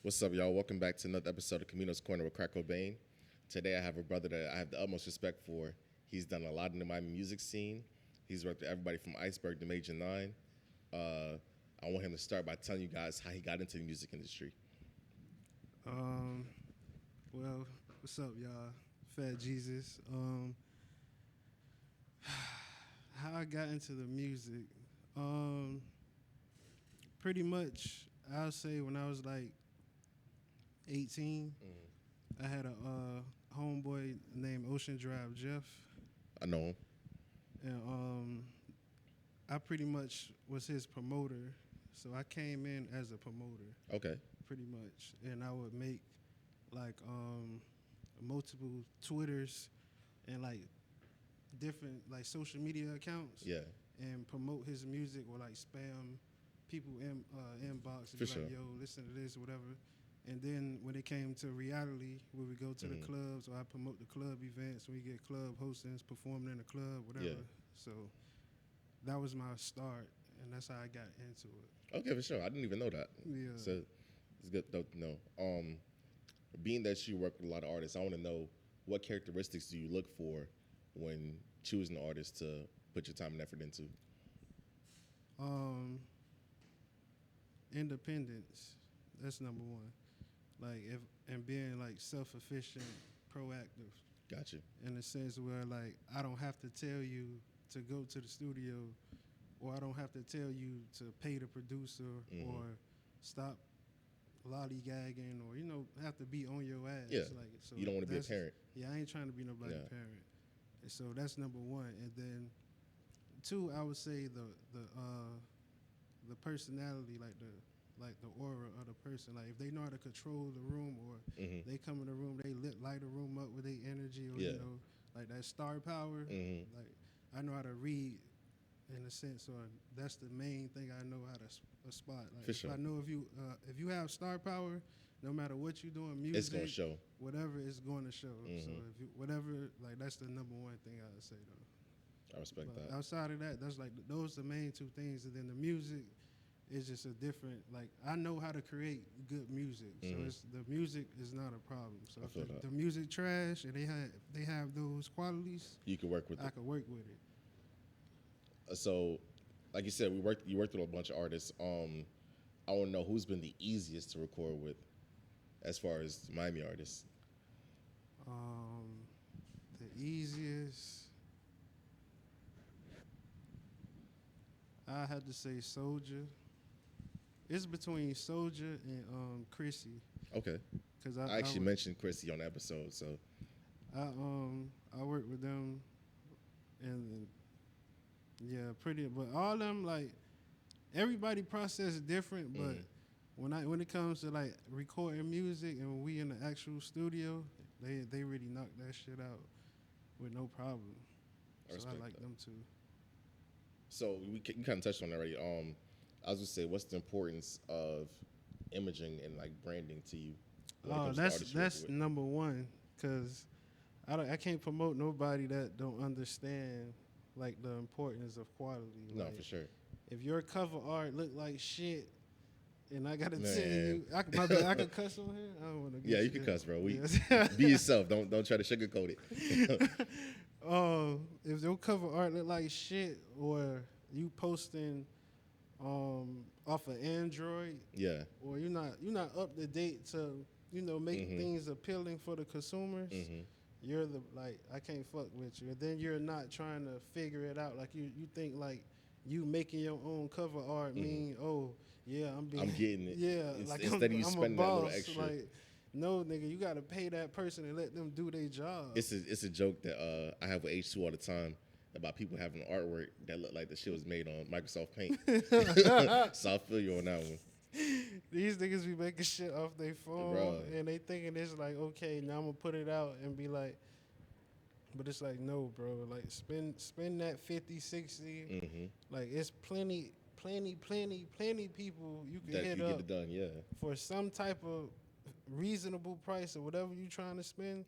What's up, y'all? Welcome back to another episode of Camino Corner with Cracc Cobain. Today I have a brother that I have the utmost respect for. He's done a lot in the Miami music scene. He's worked with everybody from Iceberg to Major 9. I want him to start by telling you guys how he got into the music industry. Well, what's up, y'all? Fat Jesus. How I got into the music. Pretty much, I'll say when I was like 18, I had a homeboy named Ocean Drive Jeff. I know him. And I pretty much was his promoter. So I came in as a promoter. Okay. Pretty much. And I would make like multiple Twitters and like different like social media accounts. Yeah. And promote his music or like spam people in inbox and For be sure. like, yo, listen to this or whatever. And then when it came to reality, we would go to the clubs, or I promote the club events. We get club hostings, performing in the club, whatever. Yeah. So that was my start, and that's how I got into it. Okay, for sure. I didn't even know that. Yeah. So it's good though to know. Being that you work with a lot of artists, I want to know what characteristics do you look for when choosing an artist to put your time and effort into? Independence. That's number one. Like and being like self-efficient, proactive. Gotcha. In the sense where like I don't have to tell you to go to the studio, or I don't have to tell you to pay the producer or stop lollygagging, or have to be on your ass. Yeah. Like, so You don't want to be a parent. Yeah, I ain't trying to be nobody's parent. And so that's number one. And then two, I would say the personality, like the aura of the person. Like if they know how to control the room, or they come in the room, they light the room up with their energy, or like that star power. Like I know how to read in a sense, or that's the main thing I know how to spot. Like For sure. I know if you have star power, no matter what you're doing, music, It's gonna show. Whatever is going to show. So if you, whatever, like that's the number one thing I would say though. I respect But that. outside of that, that's like those are the main two things, and then the music is just a different. Like I know how to create good music, so the music is not a problem. So if the music trash and they have those qualities, You can work with I it. can work with it. So, like you said, you worked with a bunch of artists. I want to know who's been the easiest to record with, as far as Miami artists. The easiest, I had to say Soldier. It's between Soldier and Chrissy. Okay. Cause I actually mentioned Chrissy on the episode, so I worked with them, and yeah, pretty. But all them, like everybody process different. But when it comes to like recording music and when we in the actual studio, they really knock that shit out with no problem. So I like that. them too. So you kind of touched on it already. I was gonna say, what's the importance of imaging and like branding to you? That's number one, cause I can't promote nobody that don't understand like the importance of quality. No, like, for sure. If your cover art look like shit, and I gotta tell you, I can cuss on here. I don't want to. Yeah, you can cuss, bro. Be yourself. Don't try to sugarcoat it. If your cover art look like shit, or you posting off of Android, or you're not up to date to make things appealing for the consumers. You're I can't fuck with you. And then you're not trying to figure it out. Like you think like you making your own cover art mean, oh yeah, I'm getting it. Yeah, Instead of you spending that little extra. Like, no, nigga, you gotta pay that person and let them do their job. It's a joke that I have with H2 all the time about people having artwork that look like the shit was made on Microsoft Paint. So I feel you on that one. These niggas be making shit off their phone, and they thinking it's like, okay, now I'm gonna put it out and be like, but it's like, no, bro, like spend that 50, 60, like it's plenty people you can that hit you up get it done, yeah, for some type of reasonable price or whatever you trying to spend.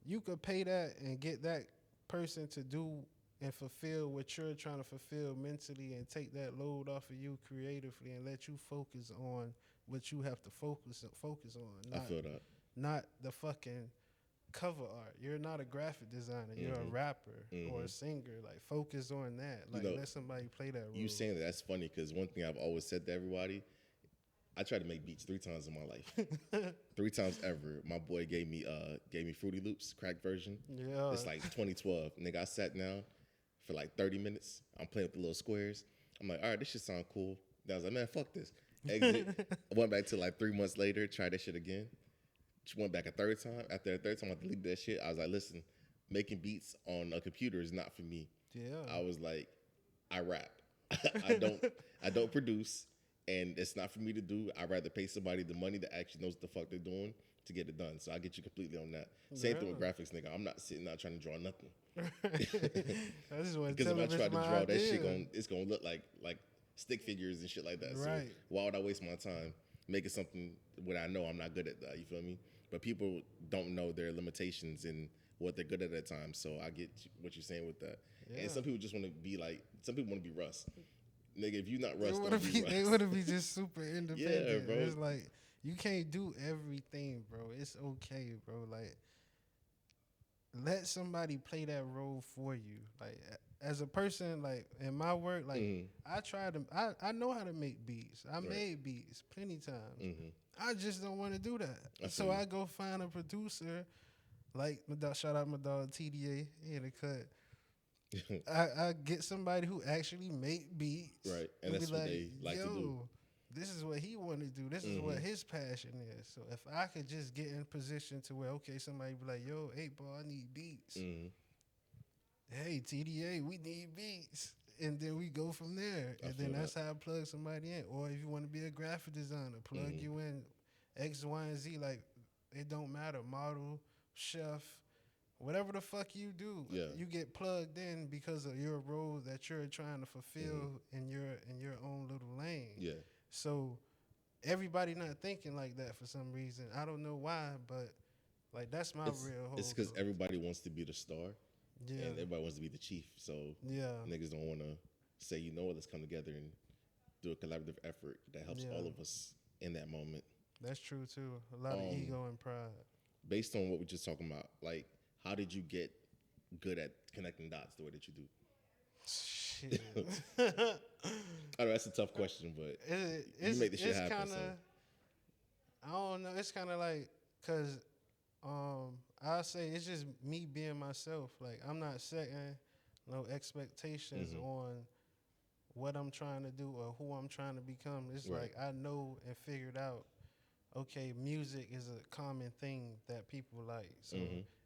You could pay that and get that person to do and fulfill what you're trying to fulfill mentally, and take that load off of you creatively and let you focus on what you have to focus on. I feel that. Not the fucking cover art. You're not a graphic designer. You're a rapper or a singer. Like, focus on that. Like, let somebody play that role. You saying that's funny because one thing I've always said to everybody, I tried to make beats 3 times in my life. 3 times ever. My boy gave me Fruity Loops, crack version. Yeah. It's like 2012. Nigga, I sat down for like 30 minutes. I'm playing with the little squares. I'm like, all right, this shit sound cool. Then I was like, man, fuck this. Exit. I went back to like 3 months later, tried that shit again. Went back a third time. After the third time, I deleted that shit. I was like, listen, making beats on a computer is not for me. Yeah. I was like, I rap. I don't produce, and it's not for me to do. I'd rather pay somebody the money that actually knows what the fuck they're doing to get it done. So I get you completely on that. Same thing with graphics, nigga. I'm not sitting out trying to draw nothing. I just want to because if I try to draw idea. that shit, it's gonna look like stick figures and shit like that. Right. So why would I waste my time making something when I know I'm not good at that? You feel me? But people don't know their limitations and what they're good at the time. So I get what you're saying with that. Yeah. And some people just want to be like, some people want to be Russ. Nigga, if you're not Russ, don't be Russ. They want to be just super independent. Yeah, bro. It's like, you can't do everything, bro. It's okay, bro. Like, let somebody play that role for you. Like, as a person, like, in my work, like, I know how to make beats. I made beats plenty times. I just don't want to do that. So I go find a producer, like, shout out my dog TDA, he in the cut. I get somebody who actually make beats. Right, and that's what they like to do. This is what he want to do. This is what his passion is. So if I could just get in position to where, okay, somebody be like, yo, 8-Ball, I need beats. Hey, TDA, we need beats. And then we go from there. And then that's how I plug somebody in. Or if you want to be a graphic designer, plug you in X, Y, and Z. Like, it don't matter. Model, chef, whatever the fuck you do, you get plugged in because of your role that you're trying to fulfill in your own little lane. Yeah. So everybody not thinking like that for some reason. I don't know why, but like that's my real hope. It's because everybody wants to be the star. Yeah. And everybody wants to be the chief. So niggas don't want to say, you know what, let's come together and do a collaborative effort that helps all of us in that moment. That's true too. A lot of ego and pride. Based on what we're just talking about, like, how did you get good at connecting dots the way that you do? Shit. I know that's a tough question, but you make the shit happen. Kinda, I don't know. It's kind of like, cause I say it's just me being myself. Like, I'm not setting no expectations on what I'm trying to do or who I'm trying to become. It's like I know and figured out, okay, music is a common thing that people like. So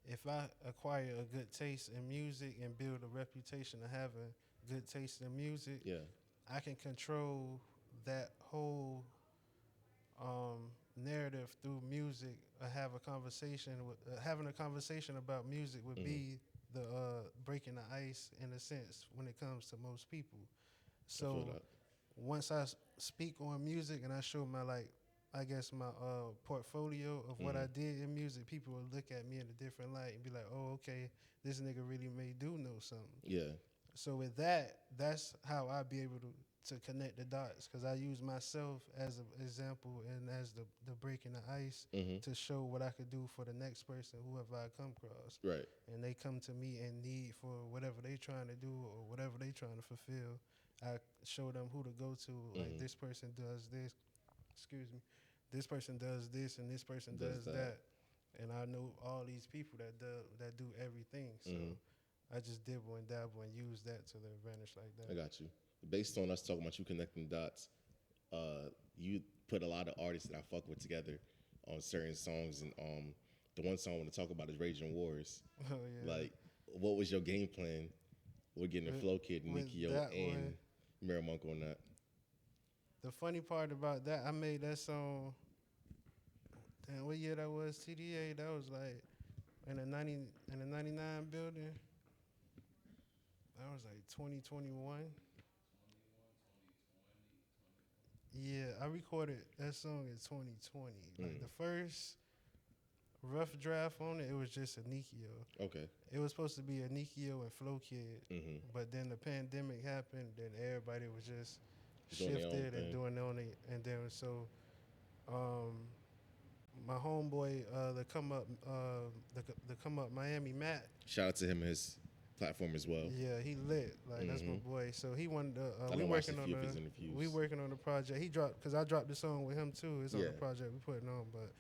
if I acquire a good taste in music and build a reputation of having good taste in music, I can control that whole narrative through music. Having a conversation about music would be the breaking the ice in a sense when it comes to most people. So once I speak on music and I show my my portfolio of what I did in music, people will look at me in a different light and be like, oh, okay, this nigga really know something. Yeah. So with that, that's how I be able to connect the dots, because I use myself as an example and as the breaking the ice to show what I could do for the next person, whoever I come across. Right. And they come to me in need for whatever they trying to do or whatever they trying to fulfill. I show them who to go to. Like, this person does this. Excuse me. This person does this and this person does that. And I know all these people that do everything. So I just dibble and dabble and use that to their advantage like that. I got you. Based on us talking about you connecting dots, you put a lot of artists that I fuck with together on certain songs, and the one song I want to talk about is Raging Wars. Oh yeah. Like, what was your game plan with getting the Flow Kid, Nikio, and Mary Monk on that? The funny part about that, I made that song. Damn, what year that was? TDA. That was like in the 99 building. That was like 2021. Yeah, I recorded that song in 2020. Like, the first rough draft on it, it was just a Nikio. Okay. It was supposed to be a Nikio and Flow Kid, but then the pandemic happened, and everybody was just shifted and doing their own. And then so my homeboy, the come up Miami Matt. Shout out to him and his platform as well. Yeah, he lit. Like that's my boy. So he wanted to. I watched a few of his interviews. We working on the project. He dropped because I dropped the song with him too. It's on the project we putting on. But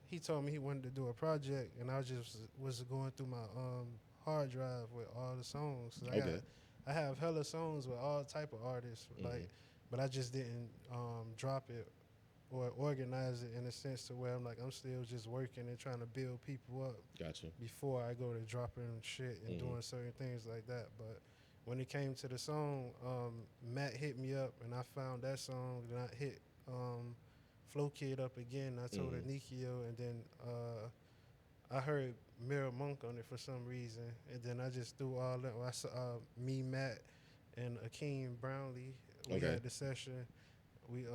he told me he wanted to do a project, and I just was going through my hard drive with all the songs. So I have hella songs with all type of artists. Like, but I just didn't drop it or organize it in a sense to where I'm still just working and trying to build people up. Gotcha. Before I go to dropping shit and doing certain things like that. But when it came to the song, Matt hit me up and I found that song. Then I hit Flow Kid up again. I told her Nikio, and then I heard Mirror Monk on it for some reason. And then I just threw all that. I saw me, Matt, and Akeem Brownlee. We had the session. We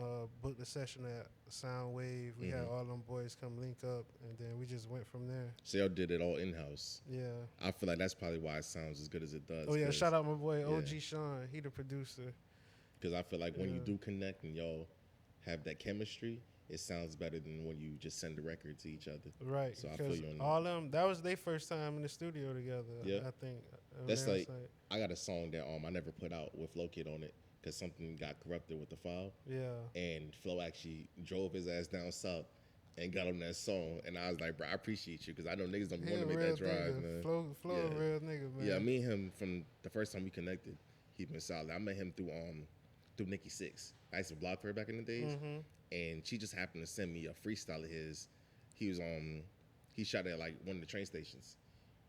booked the session at Soundwave. We had all them boys come link up, and then we just went from there. So y'all did it all in-house. Yeah. I feel like that's probably why it sounds as good as it does. Oh, yeah. Shout out my boy, OG Sean. He the producer. Because I feel like when you do connect and y'all have that chemistry, it sounds better than when you just send the record to each other. Right. So I feel you on that. All them, that was their first time in the studio together, I think. That's like, I got a song that I never put out with Flow Kid on it, because something got corrupted with the file. Yeah. And Flo actually drove his ass down south and got on that song. And I was like, bro, I appreciate you, because I know niggas don't want to make that drive, man. Flo a real nigga, man. Yeah, me and him, from the first time we connected, he been solid. I met him through Nikki Sixx. I used to block her back in the days. And she just happened to send me a freestyle of his. He was he shot at like one of the train stations.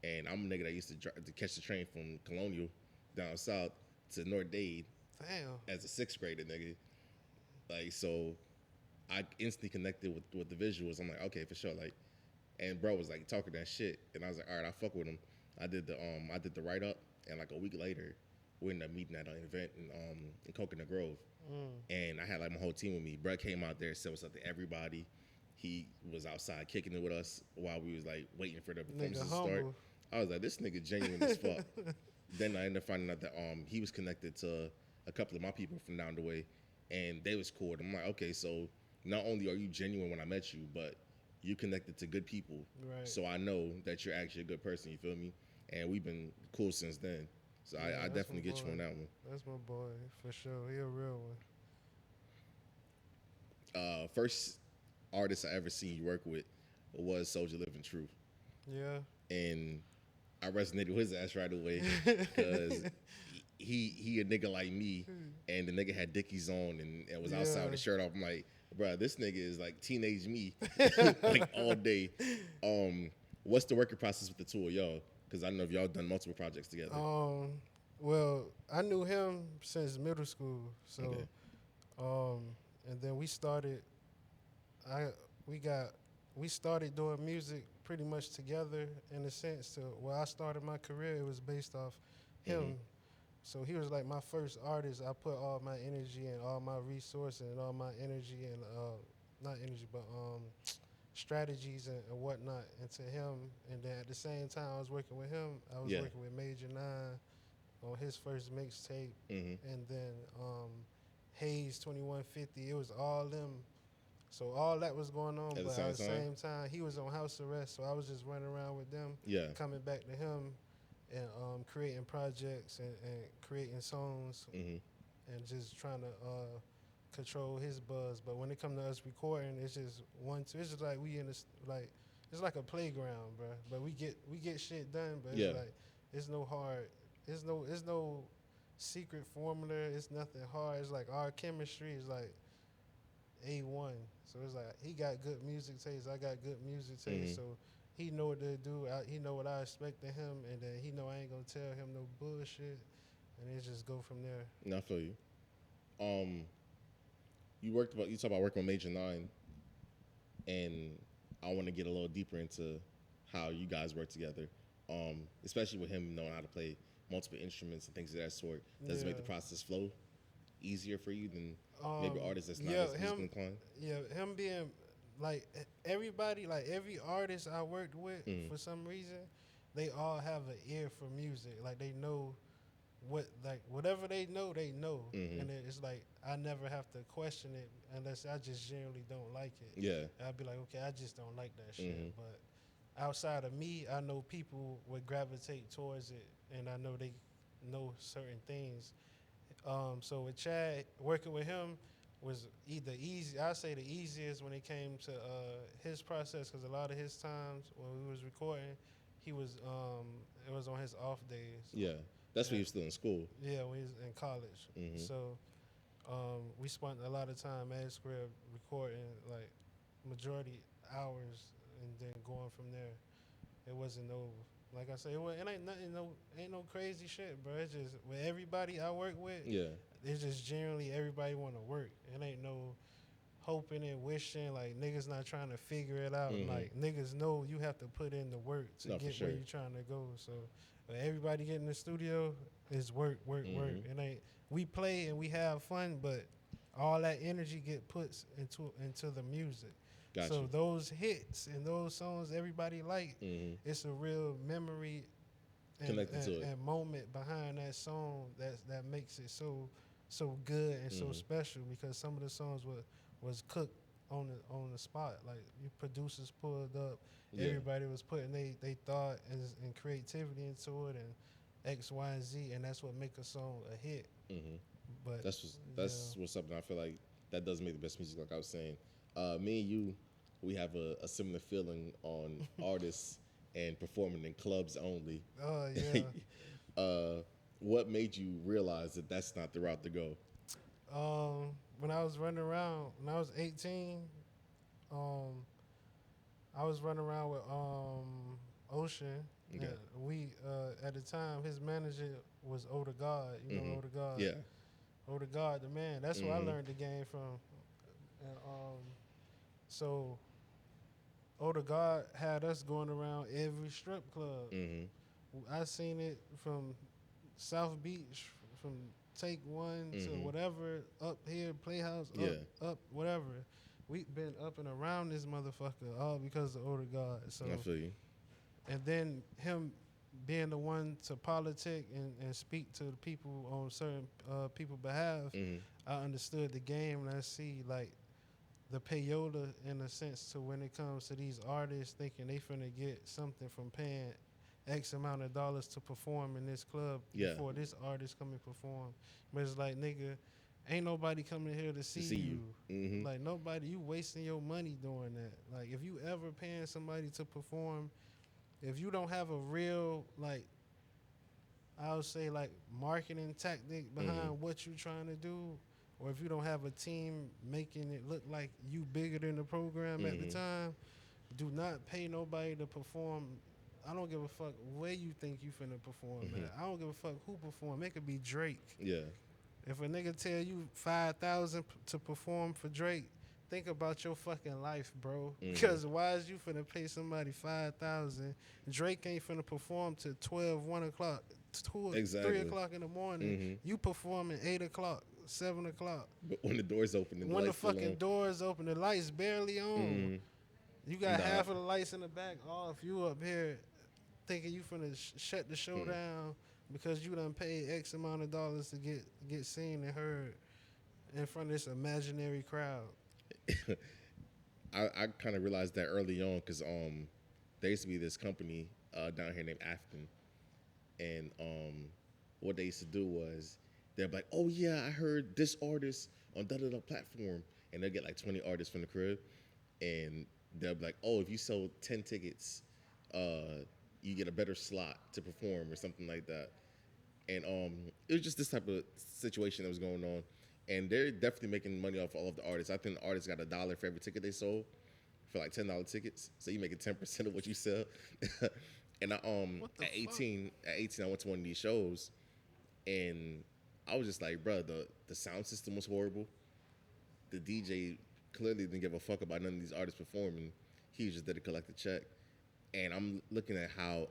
And I'm a nigga that used to catch the train from Colonial down south to North Dade. Damn. As a sixth grader, nigga. Like, so I instantly connected with the visuals. I'm like, okay, for sure. Like, and bro was like talking that shit, and I was like, all right, I fuck with him. I did the write up, and like a week later, we ended up meeting at an event in Coconut Grove, and I had like my whole team with me. Bro came out there, said what's up to everybody. He was outside kicking it with us while we was like waiting for the performances to start. I was like, this nigga genuine as fuck. Then I ended up finding out that he was connected to a couple of my people from down the way, and they was cool. And I'm like, okay, so not only are you genuine when I met you, but you connected to good people. Right. So I know that you're actually a good person, you feel me? And we've been cool since then. So I definitely get you on that one. That's my boy, for sure. He a real one. First artist I ever seen you work with was Soulja Living Truth. Yeah. And I resonated with his ass right away, because he a nigga like me, and the nigga had Dickies on and was outside with his shirt off. I'm like, bro, this nigga is like teenage me, like all day. What's the working process with the two of y'all? Because I know if y'all done multiple projects together. Well, I knew him since middle school, so and then we started. We started doing music pretty much together in a sense. So where I started my career, it was based off him. So he was like my first artist. I put all my energy and all my resources and all my energy and not energy, but strategies and whatnot into him. And then at the same time I was working with him, I was working with Major 9 on his first mixtape. And then Hayes 2150, it was all them. So all that was going on, but at the same time, he was on house arrest, so I was just running around with them, coming back to him, and creating projects and creating songs, and just trying to control his buzz. But when it comes to us recording, it's just it's just like we in this, like, it's like a playground, bro. But we get shit done, but it's like it's no hard, it's no secret formula. It's nothing hard. It's like our chemistry is like A1. So it's like he got good music taste, I got good music taste. So he know what to do. He know what I expect of him, and then he know I ain't gonna tell him no bullshit, and it just go from there. No, I feel you. You talk about working with Major 9, and I want to get a little deeper into how you guys work together, especially with him knowing how to play multiple instruments and things of that sort. Does it make the process flow easier for you than maybe artists that's not as musically inclined? Yeah, him being like everybody, like every artist I worked with, for some reason, they all have an ear for music. Like they know whatever they know, and it's like I never have to question it unless I just generally don't like it. Yeah. I'd be like, okay, I just don't like that shit. But outside of me, I know people would gravitate towards it, and I know they know certain things. So with Chad, working with him was either easy. I say the easiest when it came to his process, because a lot of his times when we was recording, he was it was on his off days. Yeah, that's when he was still in school. Yeah, when he was in college. So we spent a lot of time at Square recording, like majority hours, and then going from there. It wasn't no, like I said, it ain't nothing, ain't no crazy shit, bro. It's just with everybody I work with. Yeah, it's just generally everybody want to work. It ain't no hoping and wishing. Like niggas not trying to figure it out. Like niggas know you have to put in the work to get where you trying to go. So everybody get in the studio is work. It ain't, we play and we have fun, but all that energy get put into the music. Gotcha. So those hits and those songs everybody like, it's a real memory and moment behind that song that makes it so good and so special, because some of the songs was cooked on the spot. Like your producers pulled up, everybody was putting they thought and creativity into it and X, Y, and Z, and that's what make a song a hit. But that's what's something I feel like that does make the best music. Like I was saying, me and you, we have a similar feeling on artists and performing in clubs only. Oh yeah. What made you realize that that's not the route to go? When I was running around, when I was 18, I was running around with Ocean. Okay. We at the time, his manager was Oda God. You know Oda God. Yeah. Oda God, the man. That's where I learned the game from. And so Oda God had us going around every strip club. I seen it from South Beach, from Take One to whatever, up here, Playhouse, up, whatever. We've been up and around this motherfucker all because of Oda God. So I feel you. And then him being the one to politic and speak to the people on certain people's behalf, I understood the game, and I see like the payola in a sense to when it comes to these artists thinking they finna get something from paying X amount of dollars to perform in this club before this artist come and perform. But it's like, nigga, ain't nobody coming here to see you. Like nobody, you wasting your money doing that. Like if you ever paying somebody to perform, if you don't have a real, like, I would say like marketing tactic behind what you trying to do, or if you don't have a team making it look like you bigger than the program at the time, do not pay nobody to perform. I don't give a fuck where you think you finna perform at. I don't give a fuck who perform. It could be Drake. Yeah. If a nigga tell you $5,000 to perform for Drake, think about your fucking life, bro. Because why is you finna pay somebody $5,000? Drake ain't finna perform till 12, 1 o'clock, 3 o'clock in the morning. You performing 8 o'clock, 7 o'clock. But when the doors open, when the fucking doors open, the lights barely on. You got half of the lights in the back off. You up here thinking you finna shut the show down because you done paid X amount of dollars to get seen and heard in front of this imaginary crowd. I kind of realized that early on because there used to be this company down here named Afton, and what they used to do was they're like, oh yeah, I heard this artist on da-da-da platform, and they'll get like 20 artists from the crib, and they'll be like, oh, if you sold 10 tickets, you get a better slot to perform or something like that. And it was just this type of situation that was going on. And they're definitely making money off all of the artists. I think the artists got $1 for every ticket they sold for like $10 tickets. So you making 10% of what you sell. And I at 18, I went to one of these shows, and I was just like, bro, the sound system was horrible. The DJ clearly didn't give a fuck about none of these artists performing. He was just there to collect a check. And I'm looking at how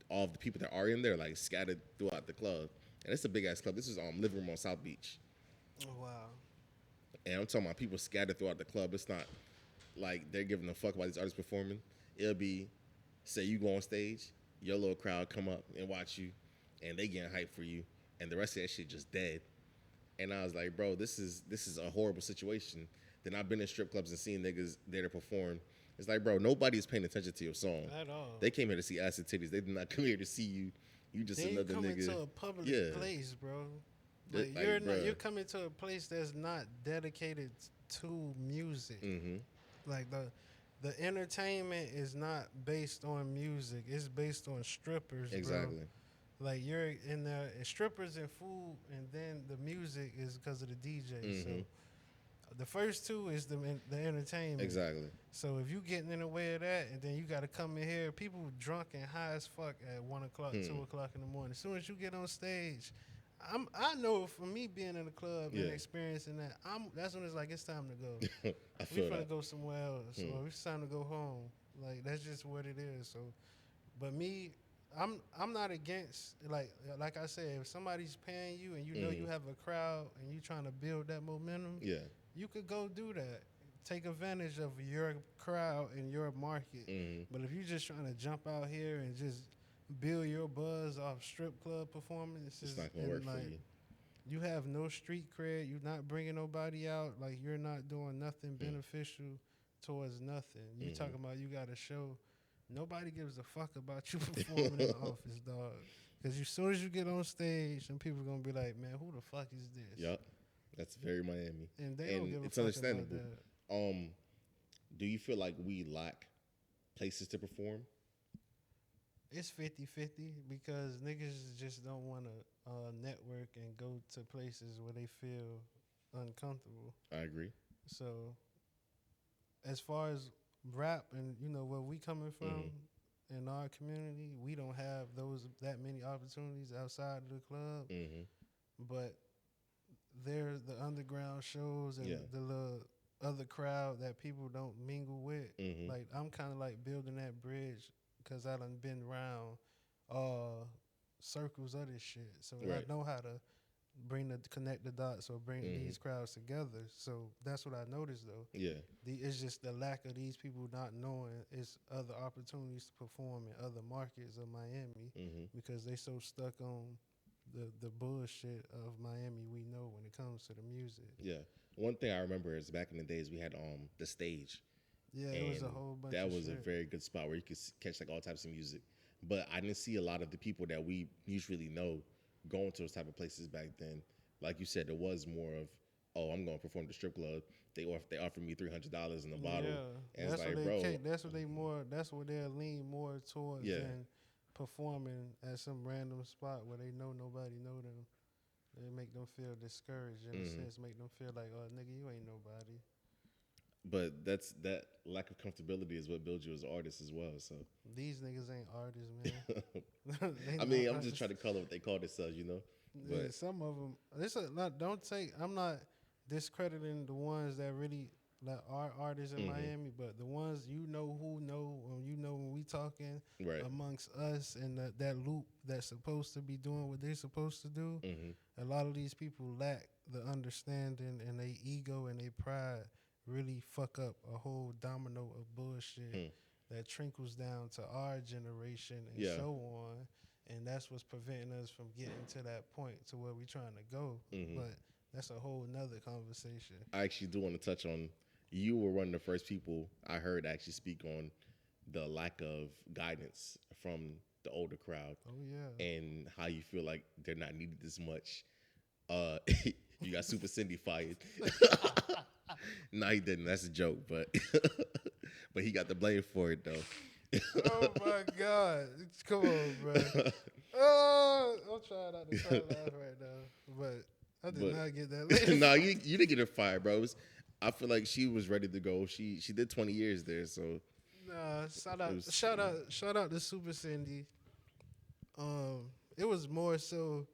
all of the people that are in there like scattered throughout the club. And it's a big ass club. This is living room on South Beach. Oh wow. And I'm talking about people scattered throughout the club. It's not like they're giving a fuck about these artists performing. It'll be, say you go on stage, your little crowd come up and watch you, and they getting hyped for you, and the rest of that shit just dead. And I was like, bro, this is a horrible situation. Then I've been in strip clubs and seen niggas there to perform. It's like, bro, nobody is paying attention to your song at all. They came here to see acid titties. They did not come here to see you. You just they another coming nigga. to a public place, bro. Like, you're coming to a place that's not dedicated to music. Like the entertainment is not based on music. It's based on strippers. Exactly. Bro. Like, you're in there, strippers and food, and then the music is because of the DJ. So the first two is the entertainment. Exactly. So if you getting in the way of that, and then you got to come in here, people drunk and high as fuck at 1 o'clock, 2 o'clock in the morning. As soon as you get on stage, I know for me being in the club and experiencing that, that's when it's like it's time to go. We finna go somewhere else, or it's time to go home. Like, that's just what it is. So, but me, I'm not against, like I said, if somebody's paying you and you know you have a crowd and you trying to build that momentum, you could go do that. Take advantage of your crowd and your market. But if you're just trying to jump out here and just build your buzz off strip club performances, it's not gonna work for you. You have no street cred. You're not bringing nobody out. Like, you're not doing nothing beneficial towards nothing. You talking about you got a show. Nobody gives a fuck about you performing in the office, dog. Because as soon as you get on stage, and people gonna be like, man, who the fuck is this? Yup. That's very Miami. And they don't give a it's fuck understandable. about that. Do you feel like we lack places to perform? It's 50-50 because niggas just don't want to network and go to places where they feel uncomfortable. I agree. So as far as rap and, you know, where we coming from in our community, we don't have that many opportunities outside of the club. But there's the underground shows and the little other crowd that people don't mingle with. Like, I'm kind of like building that bridge because I done been around circles of this shit. So I know how to connect the dots or bring these crowds together. So that's what I noticed, though. It's just the lack of these people not knowing it's other opportunities to perform in other markets of Miami because they so stuck on the bullshit of Miami we know when it comes to the music. One thing I remember is back in the days we had the stage. It was a whole bunch that of was shit. A very good spot where you could catch like all types of music. But I didn't see a lot of the people that we usually know going to those type of places back then. Like you said, there was more of, oh, I'm going to perform at the strip club. They offered me $300 in a bottle. And that's it's like, what bro, that's what they'll lean more towards than performing at some random spot where they know nobody know them. They make them feel discouraged in a sense, make them feel like, oh, nigga, you ain't nobody. But that lack of comfortability is what builds you as an artist as well. So these niggas ain't artists, man. I mean, I'm just trying to call it what they call themselves, you know. But some of them. I'm not discrediting the ones that really like are artists in Miami, but the ones you know when we talking amongst us and that loop that's supposed to be doing what they're supposed to do. A lot of these people lack the understanding, and they ego and they pride really fuck up a whole domino of bullshit that trickles down to our generation and so on. And that's what's preventing us from getting to that point to where we're trying to go. But that's a whole nother conversation. I actually do want to touch on, you were one of the first people I heard actually speak on the lack of guidance from the older crowd. Oh, yeah. And how you feel like they're not needed as much. You got Super Cindy fired. No, he didn't. That's a joke, but but he got the blame for it though. Oh my God! Come on, bro. Oh, I'm trying not to laugh right now, but I did not get that. No, you didn't get her fired, bro. I feel like she was ready to go. She did 20 years there, so. Nah, shout out to Super Cindy. It was more so.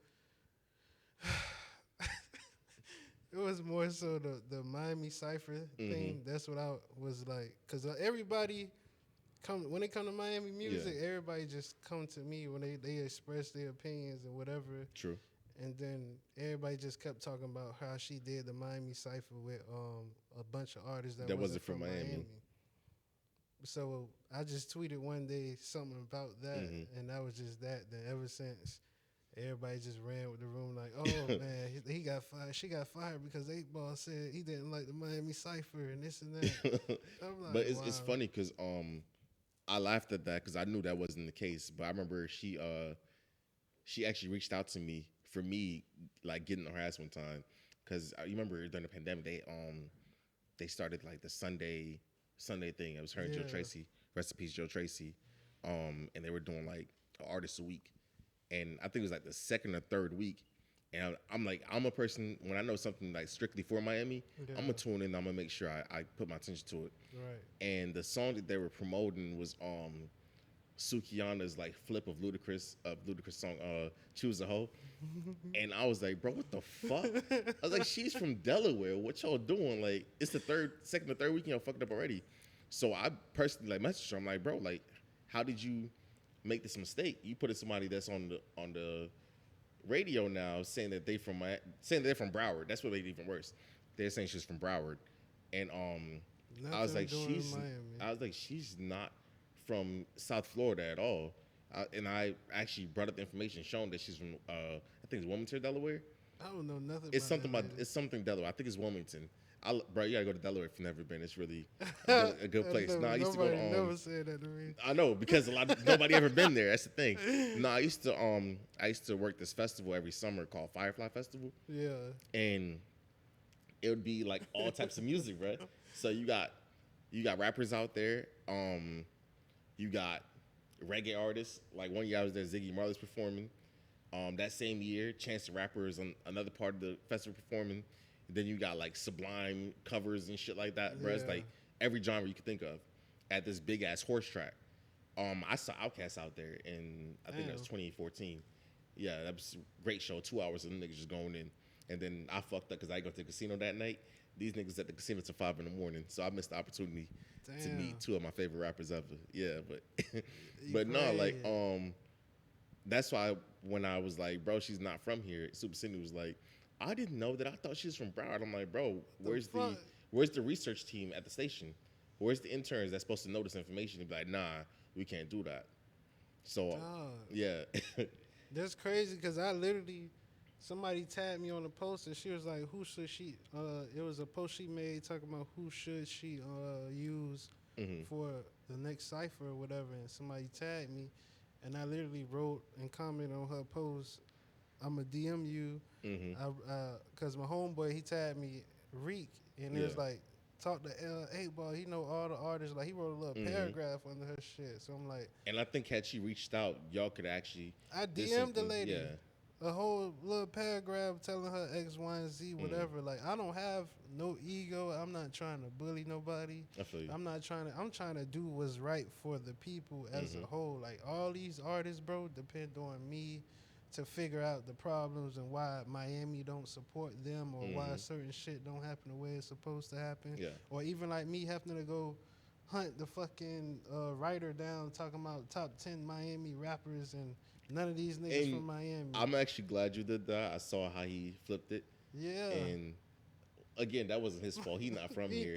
It was more so the Miami Cypher thing. That's what I was like. Because everybody, when they come to Miami music, everybody just come to me when they express their opinions and whatever. True. And then everybody just kept talking about how she did the Miami Cypher with a bunch of artists that wasn't from Miami. So I just tweeted one day something about that, and that was just that. Then ever since, Everybody just ran with the room like, oh man, he got fired. She got fired because 8Ball said he didn't like the Miami Cypher and this and that. I'm like, but wow. it's funny because I laughed at that because I knew that wasn't the case. But I remember she actually reached out to me for me like getting her ass one time because you remember during the pandemic they started like the Sunday thing. It was her and Joe Tracy, rest in peace Joe Tracy, and they were doing like an artist a week. And I think it was like the second or third week. And I'm like, I'm a person, when I know something like strictly for Miami, I'm going to tune in. I'm going to make sure I put my attention to it. Right. And the song that they were promoting was Sukihana's like flip of Ludacris song, Choose a Hoe. And I was like, bro, what the fuck? I was like, she's from Delaware. What y'all doing? Like, it's the second or third week, y'all fucked up already. So I personally like messaged her. I'm like, bro, like, how did you make this mistake? You put somebody that's on the radio now saying that they're from Broward. That's what made it even worse. They're saying she's from Broward, and I was like, she's not from South Florida at all. And I actually brought up the information showing that she's from I think it's Wilmington, Delaware. I don't know nothing. It's something Delaware. I think it's Wilmington. Bro, you gotta go to Delaware if you've never been. It's really a good place. I used to go to. Never said that to me. I know because nobody ever been there. That's the thing. No, I used to work this festival every summer called Firefly Festival. Yeah. And it would be like all types of music, bro. So you got rappers out there. You got reggae artists. Like one year I was there, Ziggy Marley's performing. That same year, Chance the Rapper is on another part of the festival performing. Then you got like Sublime covers and shit like that, bro. It's like every genre you could think of at this big ass horse track. I saw Outkast out there in I think that was 2014. Yeah, that was a great show. 2 hours of them niggas just going in, and then I fucked up because I go to the casino that night. These niggas at the casino till 5 a.m, so I missed the opportunity to meet two of my favorite rappers ever. Yeah, but no, like that's why when I was like, bro, she's not from here. Super Cindy was like, I didn't know that. I thought she was from Broward. I'm like, bro, where's the research team at the station? Where's the interns that's supposed to know this information and be like, nah, we can't do that. So, yeah. That's crazy because I literally, somebody tagged me on a post and she was like, who should she, it was a post she made talking about who should she use for the next cipher or whatever. And somebody tagged me and I literally wrote and commented on her post, I'm a DM you, because my homeboy, he tagged me Reek, and it was like, talk to 8Ball, he know all the artists, like he wrote a little paragraph under her shit, so I'm like. And I think had she reached out, y'all could actually. I DM'd the lady, a whole little paragraph telling her X, Y, and Z, whatever. Like, I don't have no ego, I'm not trying to bully nobody. I feel you. I'm trying to do what's right for the people as a whole. Like, all these artists, bro, depend on me to figure out the problems and why Miami don't support them or why certain shit don't happen the way it's supposed to happen. Yeah. Or even like me having to go hunt the fucking writer down talking about top 10 Miami rappers and none of these niggas from Miami. I'm actually glad you did that. I saw how he flipped it. Yeah. And again, that wasn't his fault. He's not from here.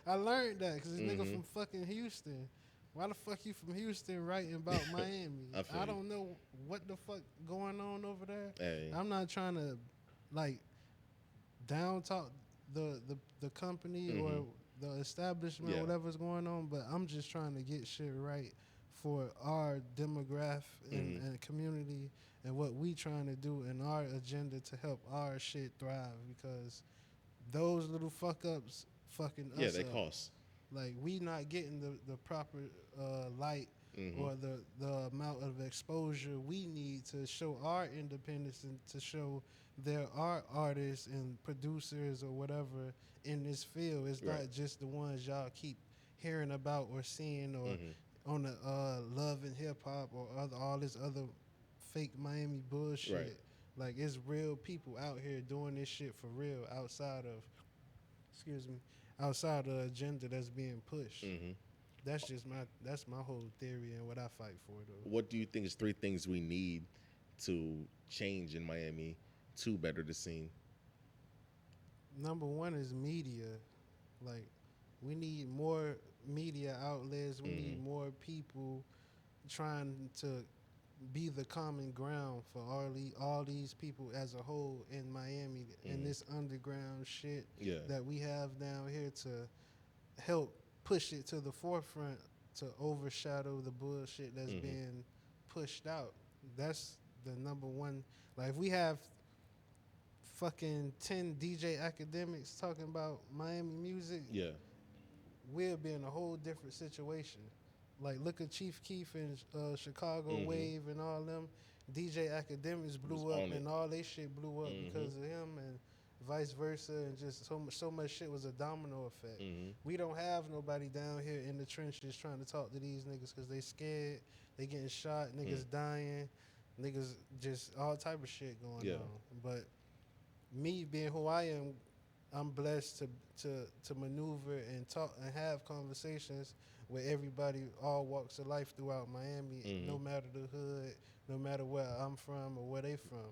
I learned that because this nigga from fucking Houston. Why the fuck you from Houston writing about Miami? I don't know what the fuck going on over there. Hey. I'm not trying to like down talk the company or the establishment, whatever's going on, but I'm just trying to get shit right for our demographic and community and what we trying to do and our agenda to help our shit thrive, because those little fuck ups fucking us. Yeah, they up. cost. Like, we not getting the proper light or the amount of exposure we need to show our independence and to show there are artists and producers or whatever in this field. It's not just the ones y'all keep hearing about or seeing or on the Love and Hip Hop or all this other fake Miami bullshit. Right. Like, it's real people out here doing this shit for real outside of the agenda that's being pushed. That's my whole theory and what I fight for, though. What do you think is 3 things we need to change in Miami to better the scene? Number 1 is media. Like, we need more media outlets. We need more people trying to be the common ground for all these people as a whole in Miami and this underground shit that we have down here to help push it to the forefront to overshadow the bullshit that's being pushed out. That's the number one. Like if we have fucking 10 DJ academics talking about Miami music, we'll be in a whole different situation. Like look at Chief Keef and Chicago Wave and all them. DJ academics blew up and all they shit blew up because of him and vice versa, and just so much shit was a domino effect. We don't have nobody down here in the trenches trying to talk to these niggas because they scared, they getting shot, niggas dying, niggas just all type of shit going on. But me being who I am, I'm blessed to maneuver and talk and have conversations with everybody, all walks of life throughout Miami, no matter the hood, no matter where I'm from or where they from.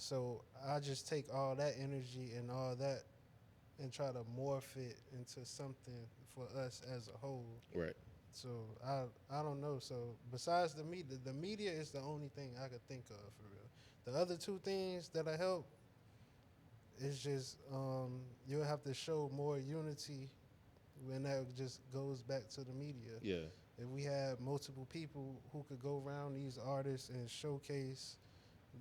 So I just take all that energy and all that and try to morph it into something for us as a whole. Right. So I don't know. So besides the media is the only thing I could think of for real. The other two things that I help is just you'll have to show more unity when that just goes back to the media. Yeah. If we had multiple people who could go around these artists and showcase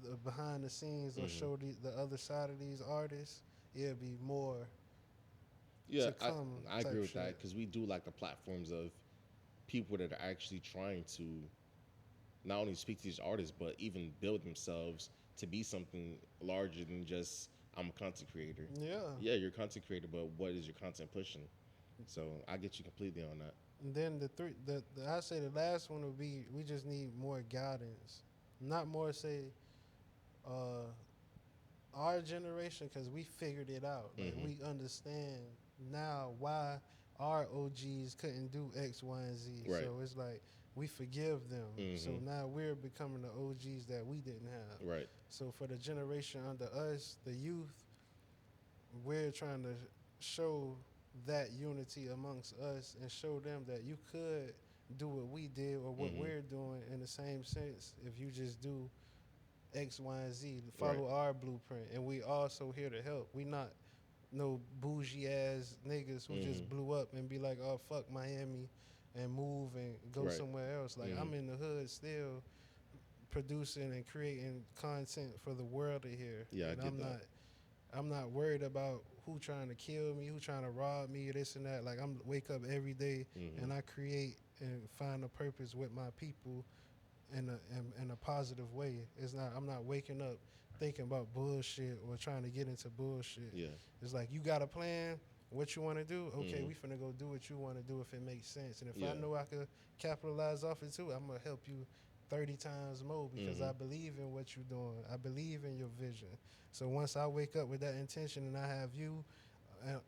the behind the scenes or show the other side of these artists, it'll be more. Yeah, I agree with that because we do like the platforms of people that are actually trying to not only speak to these artists but even build themselves to be something larger than just I'm a content creator. Yeah, you're a content creator, but what is your content pushing? So I get you completely on that. And then I say the last one would be we just need more guidance, not more say our generation, because we figured it out. Like we understand now why our OGs couldn't do X, Y, and Z. Right. So it's like we forgive them. So now we're becoming the OGs that we didn't have. Right. So for the generation under us, the youth, we're trying to show that unity amongst us and show them that you could do what we did or what we're doing in the same sense if you just do X, Y, and Z, follow our blueprint. And we also here to help. We not no bougie ass niggas who just blew up and be like, oh, fuck Miami and move and go somewhere else. Like I'm in the hood still producing and creating content for the world to hear. Yeah, and I get that. I'm not worried about who trying to kill me, who trying to rob me, this and that. Like I'm wake up every day and I create and find a purpose with my people in a positive way. I'm not waking up thinking about bullshit or trying to get into bullshit. Yeah. It's like you got a plan, what you want to do. Okay, we finna go do what you want to do if it makes sense. And if I know I could capitalize off it too, I'm gonna help you 30 times more because I believe in what you're doing. I believe in your vision. So once I wake up with that intention and I have you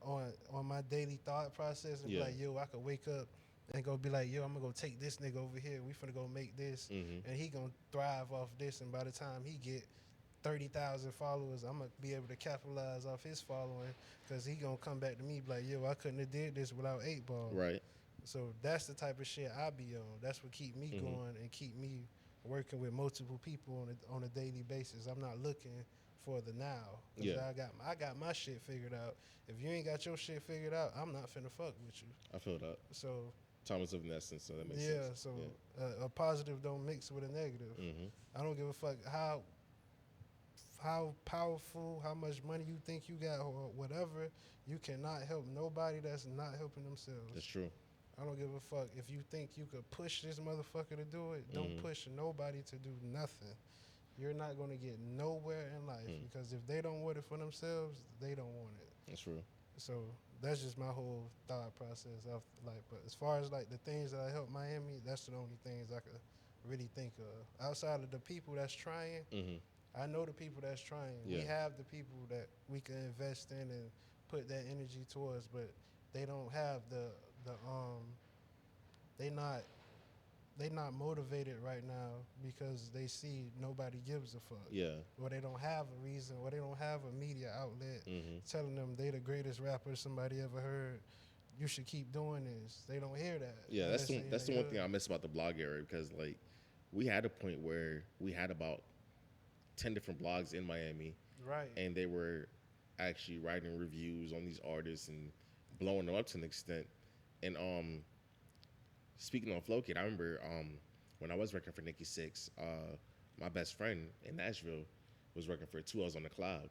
on my daily thought process and be like, yo, I could wake up and go be like, yo, I'm gonna go take this nigga over here. We finna go make this, and he gonna thrive off this. And by the time he get 30,000 followers, I'm gonna be able to capitalize off his following because he gonna come back to me be like, yo, I couldn't have did this without 8 Ball. Right. So that's the type of shit I be on. That's what keep me going and keep me working with multiple people on a daily basis. I'm not looking for the now. I got my shit figured out. If you ain't got your shit figured out, I'm not finna fuck with you. I feel that. So time is of an essence, so that makes sense. So a positive don't mix with a negative. I don't give a fuck how powerful, how much money you think you got or whatever. You cannot help nobody that's not helping themselves. That's true. I don't give a fuck. If you think you could push this motherfucker to do it, don't push nobody to do nothing. You're not going to get nowhere in life because if they don't want it for themselves, they don't want it. That's true. So that's just my whole thought process. But as far as like the things that I help Miami, that's the only things I could really think of. Outside of the people that's trying, I know the people that's trying. Yeah. We have the people that we can invest in and put that energy towards, but they don't have they not motivated right now because they see nobody gives a fuck. Yeah. Or they don't have a reason, or they don't have a media outlet telling them they the greatest rapper somebody ever heard. You should keep doing this. They don't hear that. Yeah, that's the one thing I miss about the blog area because like we had a point where we had about 10 different blogs in Miami, Right. and they were actually writing reviews on these artists and blowing them up to an extent. And speaking on Flow Kid, I remember when I was working for Nikki Sixx, my best friend in Nashville was working for 2 L's on the Cloud,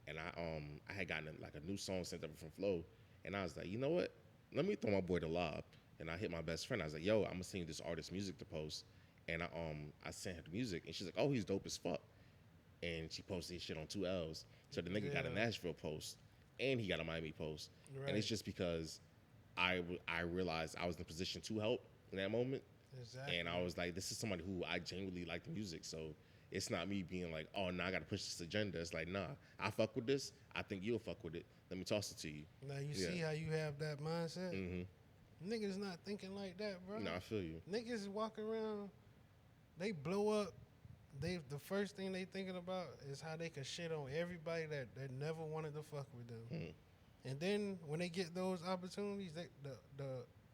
and I had gotten like a new song sent over from Flow, and I was like, you know what? Let me throw my boy the lob. And I hit my best friend. I was like, yo, I'm gonna send you this artist music to post. And I sent her the music, and she's like, oh, he's dope as fuck. And she posted his shit on 2 L's. So the nigga got a Nashville post, and he got a Miami post. Right. And it's just because I realized I was in a position to help in that moment. Exactly. And I was like, this is somebody who I genuinely like the music. So it's not me being like, oh, nah, I got to push this agenda. It's like, nah, I fuck with this. I think you'll fuck with it. Let me toss it to you. Now, you see how you have that mindset? Mm-hmm. Niggas not thinking like that, bro. No, I feel you. Niggas walk around, they blow up. The first thing they thinking about is how they can shit on everybody that never wanted to fuck with them. Mm-hmm. And then when they get those opportunities,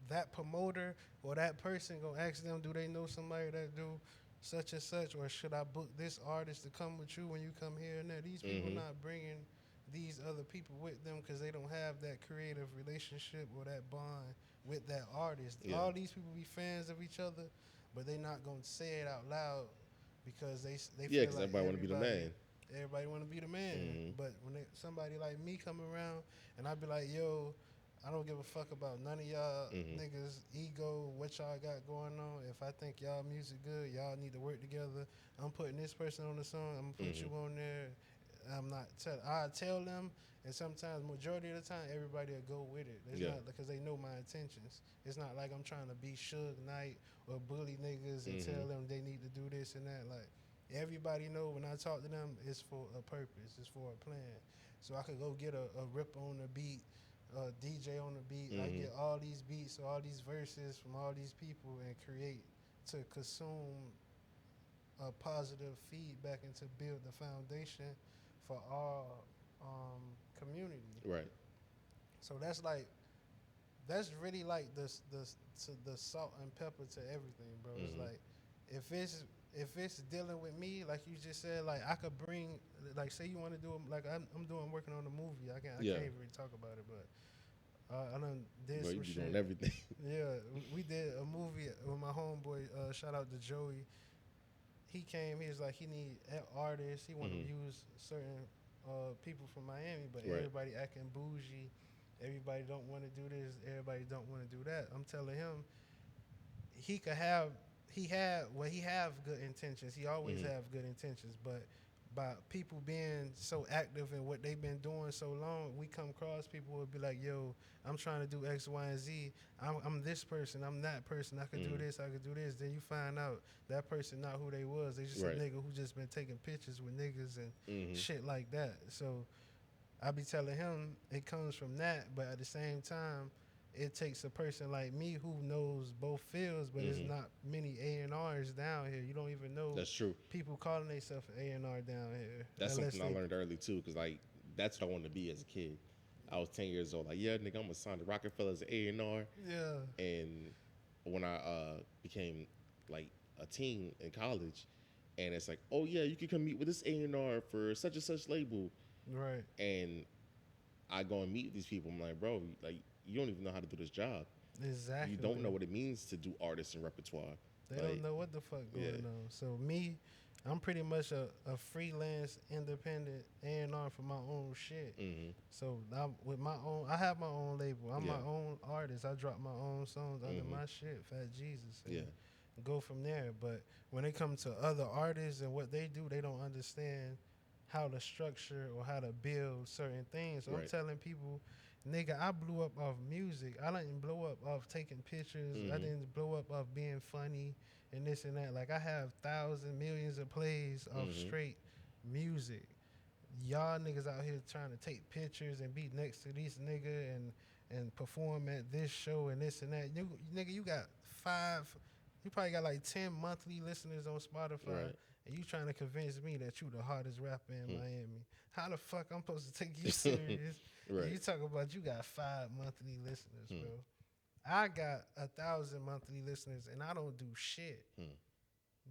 that promoter or that person gonna ask them, do they know somebody that do such and such, or should I book this artist to come with you when you come here and there? These people not bringing these other people with them because they don't have that creative relationship or that bond with that artist. Yeah. All these people be fans of each other, but they not gonna say it out loud because they feel like everybody want to be the man. Everybody want to be the man. But when somebody like me come around and I be like, yo, I don't give a fuck about none of y'all niggas' ego, what y'all got going on. If I think y'all music good, y'all need to work together. I'm putting this person on the song. I'm gonna put you on there. I tell them, and sometimes, majority of the time, everybody will go with it. It's not because they know my intentions. It's not like I'm trying to be Suge Knight or bully niggas and tell them they need to do this and that. Like, everybody know when I talk to them, it's for a purpose. It's for a plan. So I could go get a rip on the beat, DJ on the beat. I get all these beats, all these verses from all these people and create to consume a positive feedback and to build the foundation for our community. Right. So that's really like the salt and pepper to everything, bro. It's like if it's dealing with me, like you just said, like I could bring, like say you want to do, like I'm working on a movie. I can't really talk about it, but I done did some shit. Doing everything. Yeah, we did a movie with my homeboy. Shout out to Joey. He came. He was like, he need artists. He wanted to use certain people from Miami, but everybody acting bougie. Everybody don't want to do this. Everybody don't want to do that. I'm telling him, he have good intentions. He always have good intentions, but by people being so active in what they've been doing so long, we come across people who will be like, yo, I'm trying to do X, Y, and Z. I'm this person. I'm that person. I could do this. I could do this. Then you find out that person not who they was. They just a nigga who just been taking pictures with niggas and shit like that. So I be telling him it comes from that, but at the same time, it takes a person like me who knows both fields, but it's not many A&Rs down here. You don't even know. That's true. People calling themselves A&R down here. That's something I learned early too, because like that's what I wanted to be as a kid. I was 10 years old. Like, yeah, nigga, I'm gonna sign to Rockefeller as an A&R. Yeah. And when I became like a teen in college, and it's like, oh yeah, you can come meet with this A&R for such and such label. Right. And I go and meet these people. I'm like, bro, like, you don't even know how to do this job. Exactly. You don't know what it means to do artists and repertoire. They don't know what the fuck going on. So me, I'm pretty much a freelance, independent A&R for my own shit. So I have my own label. I'm my own artist. I drop my own songs under my shit, Fat Jesus. And go from there. But when it comes to other artists and what they do, they don't understand how to structure or how to build certain things. So I'm telling people, nigga, I blew up off music. I didn't blow up off taking pictures. I didn't blow up off being funny and this and that. Like, I have thousands, millions of plays off straight music. Y'all niggas out here trying to take pictures and be next to this nigga and perform at this show and this and that. Nigga, you probably got like 10 monthly listeners on Spotify. Right. And you trying to convince me that you the hardest rapper in Miami. How the fuck I'm supposed to take you serious? You talk about you got 5 monthly listeners, bro. I got 1,000 monthly listeners, and I don't do shit.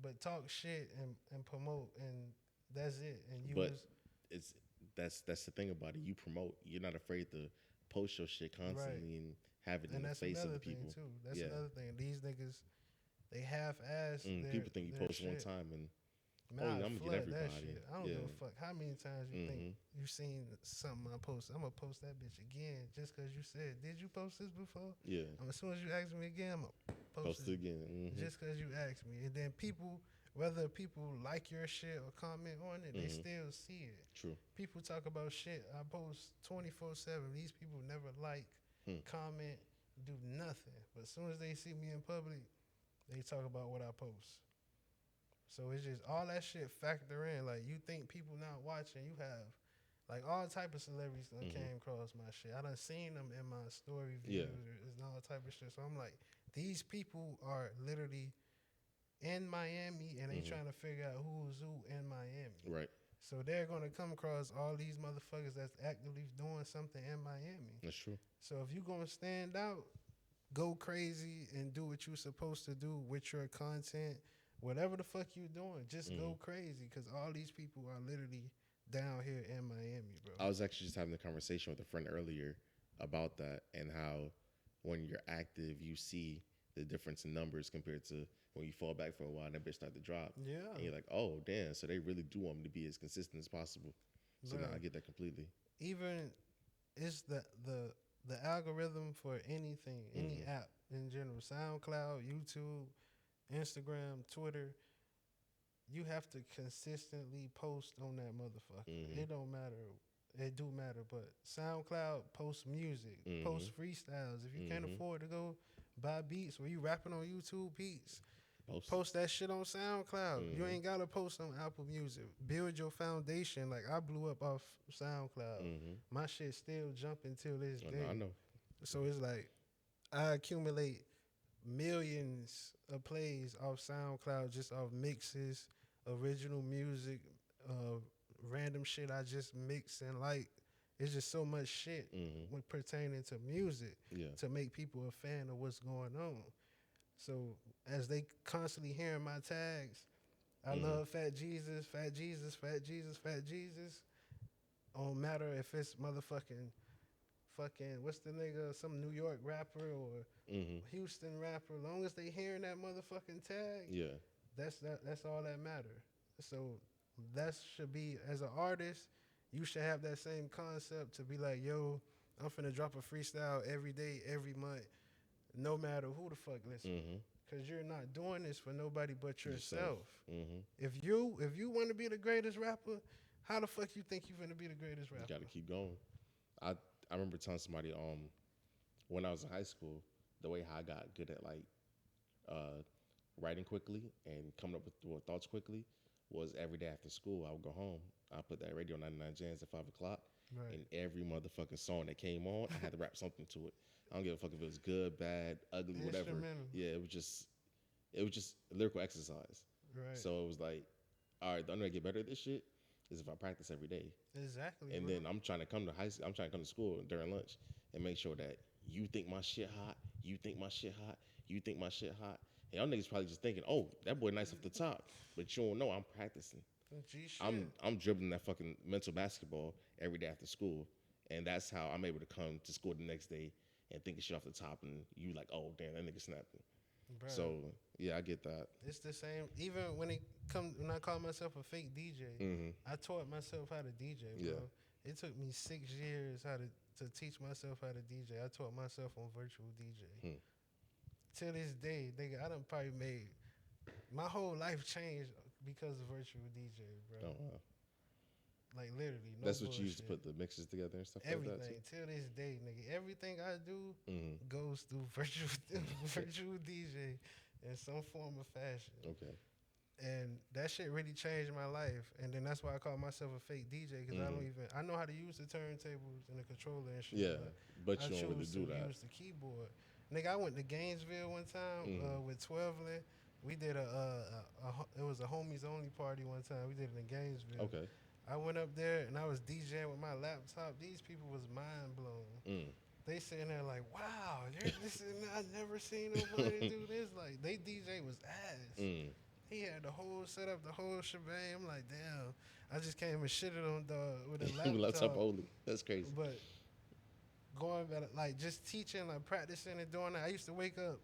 but talk shit and promote, and that's it. And you but it's that's the thing about it. You promote. You're not afraid to post your shit constantly and have it in the face of the people. Too. That's another thing. These niggas, they half-ass. People think you post shit. one time and Man, I'm gonna get everybody. That shit. I don't give a fuck how many times you think you seen something I posted. I'm gonna post that bitch again just because you said, did you post this before? Yeah. As soon as you ask me again, I'm gonna post it again. just because you asked me. And then people, whether people like your shit or comment on it, they still see it. True. People talk about shit I post 24/7. These people never like, comment, do nothing. But as soon as they see me in public, they talk about what I post. So it's just all that shit factor in. Like, you think people not watching, you have like all type of celebrities that came across my shit. I done seen them in my story views and all type of shit. So I'm like, these people are literally in Miami and they trying to figure out who's who in Miami. Right. So they're gonna come across all these motherfuckers that's actively doing something in Miami. That's true. So if you gonna stand out, go crazy and do what you're supposed to do with your content. Whatever the fuck you doing, just go crazy, because all these people are literally down here in Miami, bro. I was actually just having a conversation with a friend earlier about that and how when you're active, you see the difference in numbers compared to when you fall back for a while and that bitch start to drop. Yeah. And you're like, oh, damn, so they really do want me to be as consistent as possible. So Bro, now I get that completely. Even it's the algorithm for anything, any app in general, SoundCloud, YouTube, Instagram, Twitter, you have to consistently post on that motherfucker. It don't matter. It do matter, but SoundCloud, post music, post freestyles. If you can't afford to go buy beats, or you rapping on YouTube beats, post that shit on SoundCloud. You ain't gotta post on Apple Music. Build your foundation. Like, I blew up off SoundCloud. My shit still jumping till this day. I know. So it's like, I accumulate millions of plays off SoundCloud, just off mixes, original music, random shit I just mix and like. It's just so much shit when pertaining to music to make people a fan of what's going on. So as they constantly hearing my tags, I love Fat Jesus, Fat Jesus, Fat Jesus, Fat Jesus. Don't matter if it's motherfucking what's the nigga, some New York rapper or Houston rapper. Long as they hearing that motherfucking tag, that's all that matter. So that should be, as an artist, you should have that same concept to be like, yo, I'm finna drop a freestyle every day, every month, no matter who the fuck listen. Cause you're not doing this for nobody but yourself. If you want to be the greatest rapper, how the fuck you think you finna be the greatest rapper? You gotta keep going. I remember telling somebody when I was in high school, the way how I got good at like writing quickly and coming up with thoughts quickly was every day after school I would go home. I put that radio 99 Jams at 5 o'clock, and every motherfucking song that came on, I had to rap something to it. I don't give a fuck if it was good, bad, ugly, whatever. Yeah, it was just lyrical exercise. Right. So it was like, all right, the only way to get better at this shit is if I practice every day. Exactly. And then I'm trying to come to I'm trying to come to school during lunch and make sure that you think my shit hot, you think my shit hot, you think my shit hot. And y'all niggas probably just thinking, oh, that boy nice off the top. But you don't know I'm practicing. I'm dribbling that fucking mental basketball every day after school. And that's how I'm able to come to school the next day and think of shit off the top, and you like, oh damn, that nigga snapping. Bro, so yeah, I get that. It's the same. Even when I call myself a fake DJ, I taught myself how to DJ, bro. Yeah. It took me 6 years to teach myself how to DJ. I taught myself on virtual DJ. Till this day, nigga, I done probably made my whole life changed because of virtual DJ, bro. Oh wow. Like literally, no that's what bullshit. You used to put the mixes together and stuff Everything, like that. Everything till this day, nigga. Everything I do goes through virtual DJ in some form of fashion. Okay. And that shit really changed my life. And then that's why I call myself a fake DJ, because I know how to use the turntables and the controller and shit. Yeah, but you don't really do that. I use the keyboard. Nigga, I went to Gainesville one time with 12lin. We did it was a homies only party one time. We did it in Gainesville. Okay. I went up there and I was DJing with my laptop. These people was mind blown. They sitting there like, wow, this is, I never seen nobody do this. Like, they DJ was ass. He had the whole setup, the whole shebang. I'm like, damn. I just came and shitted on the with a laptop. Laptop only. That's crazy. But going back, like just teaching, like practicing and doing that. I used to wake up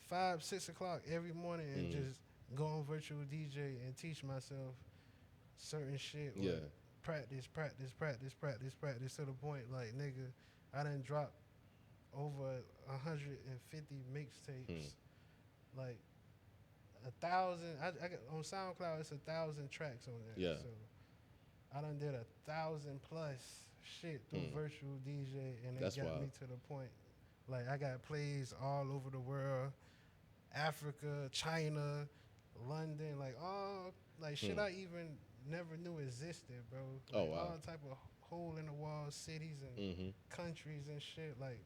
5, 6 o'clock every morning and just go on virtual DJ and teach myself certain shit. Yeah. Practice to the point like, nigga, I done dropped over 150 mixtapes. Like 1,000. I got, on SoundCloud it's 1,000 tracks on there. Yeah. So I done did 1,000 plus shit through virtual DJ, and it That's got wild. me to the point. Like I got plays all over the world, Africa, China, London, like all like shit I even never knew existed, bro. Like, oh wow. All type of hole in the wall cities and countries and shit. Like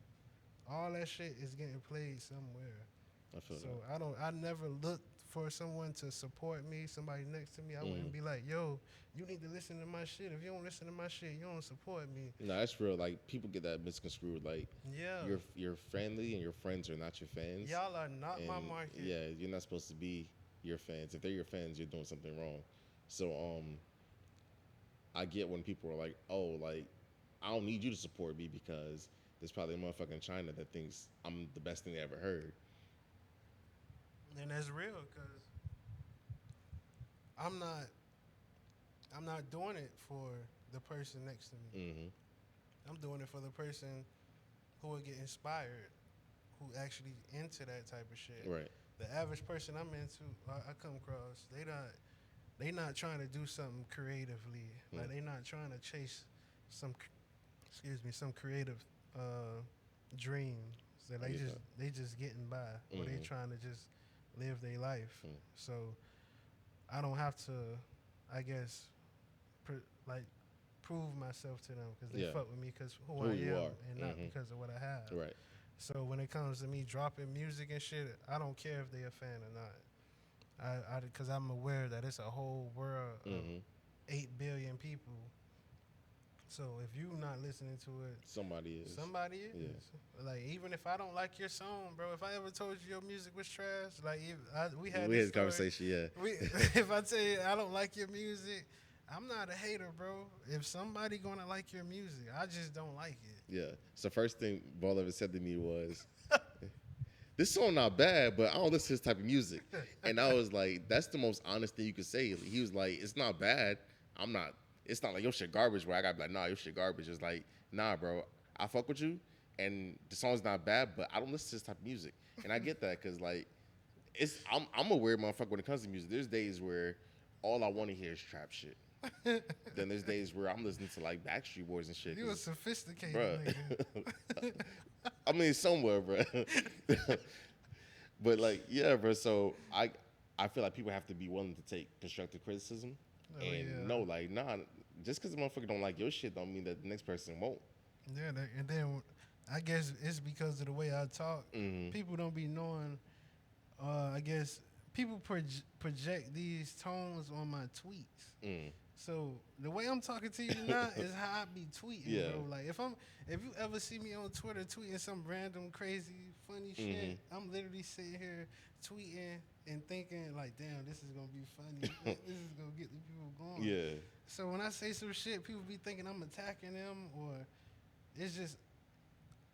all that shit is getting played somewhere. I feel So that. I never looked for someone to support me, somebody next to me. I wouldn't be like, yo, you need to listen to my shit. If you don't listen to my shit, you don't support me. No, that's real. Like people get that misconstrued. Like Yeah. your family and your friends are not your fans. Y'all are not and my market. Yeah, you're not supposed to be your fans. If they're your fans, you're doing something wrong. So I get when people are like, oh, like I don't need you to support me because there's probably a motherfucker in China that thinks I'm the best thing they ever heard. And that's real, because I'm not doing it for the person next to me. I'm doing it for the person who will get inspired, who actually into that type of shit. Right. The average person I'm into, I come across, they not trying to do something creatively. Like they not trying to chase some creative dreams. So they just getting by, or they trying to just live their life. So I don't have to, I guess, prove myself to them, because they fuck with me because who I am and not because of what I have. Right. So when it comes to me dropping music and shit, I don't care if they a fan or not. Because I'm aware that it's a whole world of 8 billion people. So if you not listening to it, somebody is. Yeah. Like even if I don't like your song, bro, if I ever told you your music was trash, like we had a conversation, yeah. If I tell you I don't like your music, I'm not a hater, bro. If somebody gonna like your music, I just don't like it. Yeah. So first thing Ball ever said to me was, this song not bad, but I don't listen to this type of music. And I was like, that's the most honest thing you could say. He was like, it's not bad. It's not like your shit garbage where I gotta be like, nah, your shit garbage. It's like, nah, bro, I fuck with you, and the song's not bad, but I don't listen to this type of music. And I get that, because like, I'm a weird motherfucker when it comes to music. There's days where all I want to hear is trap shit. Then there's days where I'm listening to like Backstreet Boys and shit. You a sophisticated nigga. I mean, somewhere, bro. But like, yeah, bro. So I feel like people have to be willing to take constructive criticism know, like, nah, just because the motherfucker don't like your shit don't mean that the next person won't. Yeah, and then I guess it's because of the way I talk. People don't be knowing. I guess people project these tones on my tweets. So the way I'm talking to you now is how I be tweeting, bro. Like if you ever see me on Twitter tweeting some random crazy funny shit, I'm literally sitting here tweeting and thinking like, damn, this is gonna be funny. This is gonna get the people going. Yeah. So when I say some shit, people be thinking I'm attacking them, or it's just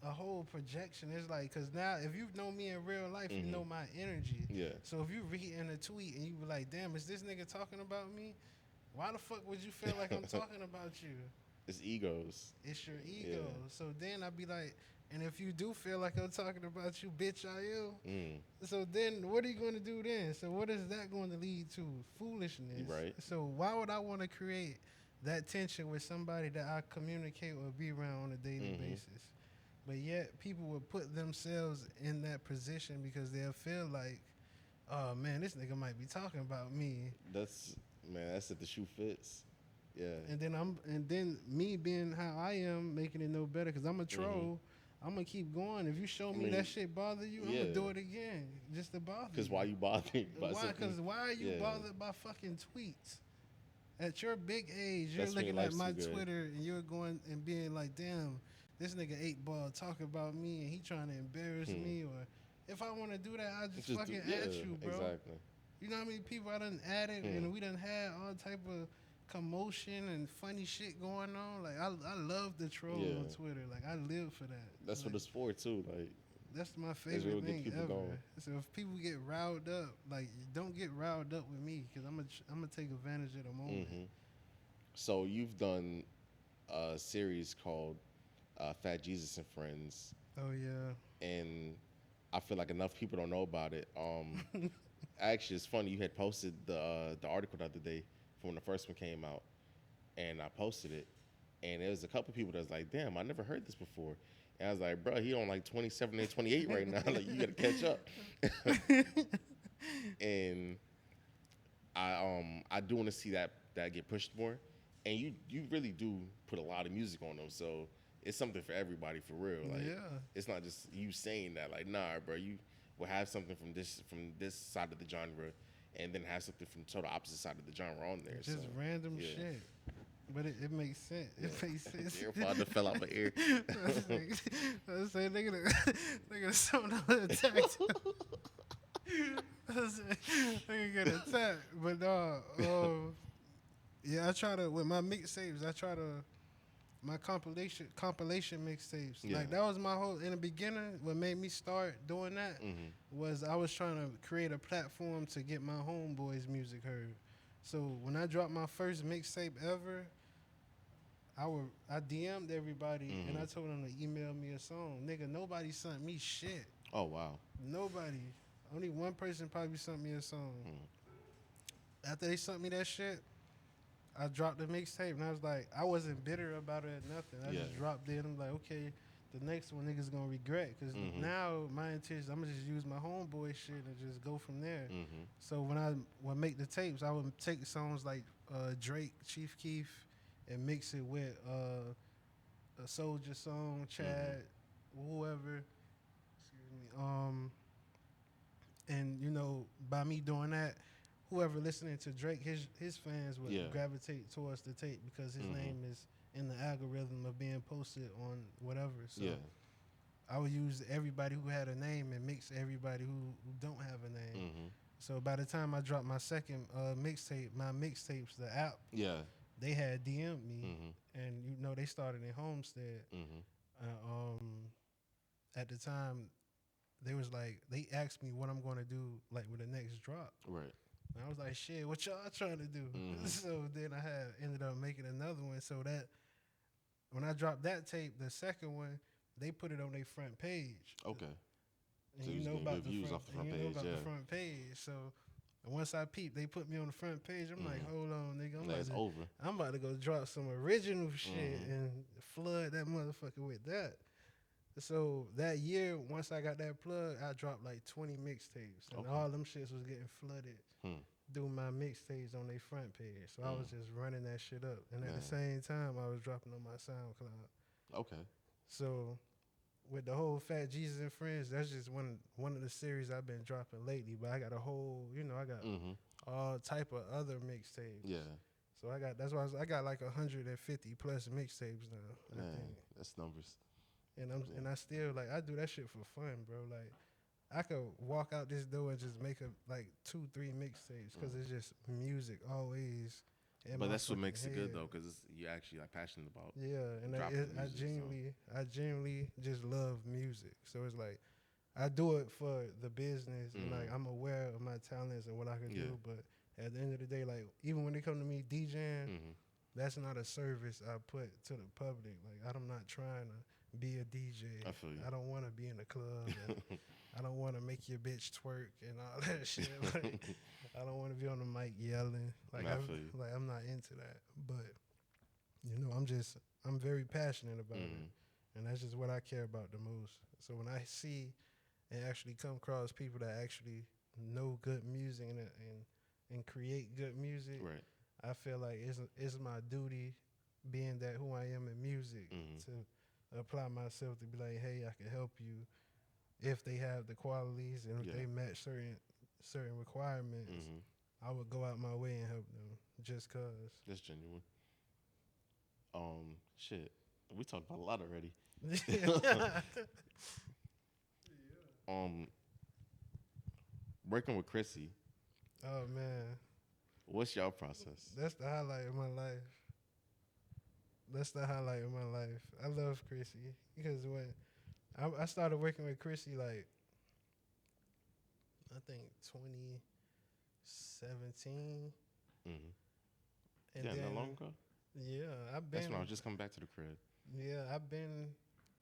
a whole projection. It's like, because now if you know me in real life, you know my energy. Yeah. So if you read in a tweet and you be like, damn, is this nigga talking about me? Why the fuck would you feel like I'm talking about you? It's egos. It's your ego. Yeah. So then I'd be like, and if you do feel like I'm talking about you, bitch, I am. So then what are you going to do then? So what is that going to lead to? Foolishness. Right. So why would I want to create that tension with somebody that I communicate or be around on a daily basis? But yet people will put themselves in that position because they'll feel like, oh man, this nigga might be talking about me. That's if the shoe fits. Yeah. And then me being how I am, making it no better, because I'm a troll. I'm gonna keep going. If you show me that shit bother you, I'm gonna do it again just to bother you. Because why you bothering? Why are you bothered by fucking tweets? At your big age, you're looking at my Twitter and you're going and being like, damn, this nigga 8 Ball talking about me and he trying to embarrass me. Or if I want to do that, I just fucking at you, bro. Exactly. You know how many people I done added, and we done had all type of commotion and funny shit going on. Like I love the troll on Twitter. Like I live for that. That's what it's for too. Like that's my favorite thing ever. Going. So if people get riled up, like don't get riled up with me because I'm gonna take advantage of the moment. So you've done a series called Fat Jesus and Friends. Oh yeah. And I feel like enough people don't know about it. Actually, it's funny. You had posted the article the other day from when the first one came out, and I posted it, and there was a couple people that was like, "Damn, I never heard this before." And I was like, "Bro, he on like 27 and 28 right now. Like, you gotta catch up." And I do want to see that get pushed more, and you really do put a lot of music on them, so it's something for everybody for real. Like, it's not just you saying that. Like, nah, bro, you will have something from this side of the genre, and then have something from total opposite side of the genre on there. Just random shit. But it makes sense. It makes sense. Your father fell out my ear. I was saying, nigga, someone attacked. Nigga get attacked. But yeah, I try to with my mixtapes. My compilation mixtapes. Yeah. Like that was my whole in the beginning. What made me start doing that was I was trying to create a platform to get my homeboys' music heard. So when I dropped my first mixtape ever, I DM'd everybody and I told them to email me a song. Nigga, nobody sent me shit. Oh wow. Nobody. Only one person probably sent me a song. After they sent me that shit, I dropped the mixtape and I was like, I wasn't bitter about it or nothing. I just dropped it and I'm like, okay, the next one niggas gonna regret because now my intention, I'm gonna just use my homeboy shit and just go from there. So when I would make the tapes, I would take songs like Drake, Chief Keef, and mix it with a Soldier song, Chad, whoever. Excuse me. And you know, by me doing that, whoever listening to Drake, his fans would gravitate towards the tape because his name is in the algorithm of being posted on whatever. So I would use everybody who had a name and mix everybody who don't have a name. So by the time I dropped my second mixtape, my mixtapes, the app, they had DM'd me, and you know they started in Homestead. At the time, they was like, they asked me what I'm going to do like with the next drop. Right. And I was like, shit, what y'all trying to do? So then I ended up making another one. So that when I dropped that tape, the second one, they put it on their front page. Okay. And so you know about the front page. So once I peeped, they put me on the front page. I'm like, hold on, nigga. I'm about to go drop some original shit and flood that motherfucker with that. So that year, once I got that plug, I dropped like 20 mixtapes. And all them shits was getting flooded through my mixtapes on their front page. So I was just running that shit up. And at the same time, I was dropping on my SoundCloud. Okay. So with the whole Fat Jesus and Friends, that's just one of the series I've been dropping lately. But I got a whole, I got all type of other mixtapes. Yeah. So I got like 150 plus mixtapes now. Man, that's numbers. And I still like I do that shit for fun, bro. Like I could walk out this door and just make like 2-3 mixtapes because it's just music always. But that's what makes it good though, because you're actually like passionate about. Yeah, and I genuinely just love music. So it's like I do it for the business, and like I'm aware of my talents and what I can do. But at the end of the day, like even when they come to me DJing, that's not a service I put to the public. Like I'm not trying to be a DJ. I feel you. I don't want to be in a club. And I don't want to make your bitch twerk and all that shit. Like, I don't want to be on the mic yelling. Like I'm not into that. But I'm very passionate about it, and that's just what I care about the most. So when I see and actually come across people that actually know good music and create good music, I feel like it's my duty, being that who I am in music, to apply myself to be like, hey, I can help you if they have the qualities and if they match certain requirements. I would go out my way and help them just cause. That's genuine. Shit, we talked about a lot already. Working with Chrissy, Oh man, What's y'all process? that's the highlight of my life. That's the highlight of my life. I love Chrissy because when I started working with Chrissy, like I think 2017, Mm-hmm. and Yeah, then not long ago. yeah, I've That's been when I was just coming back to the crib. yeah, I've been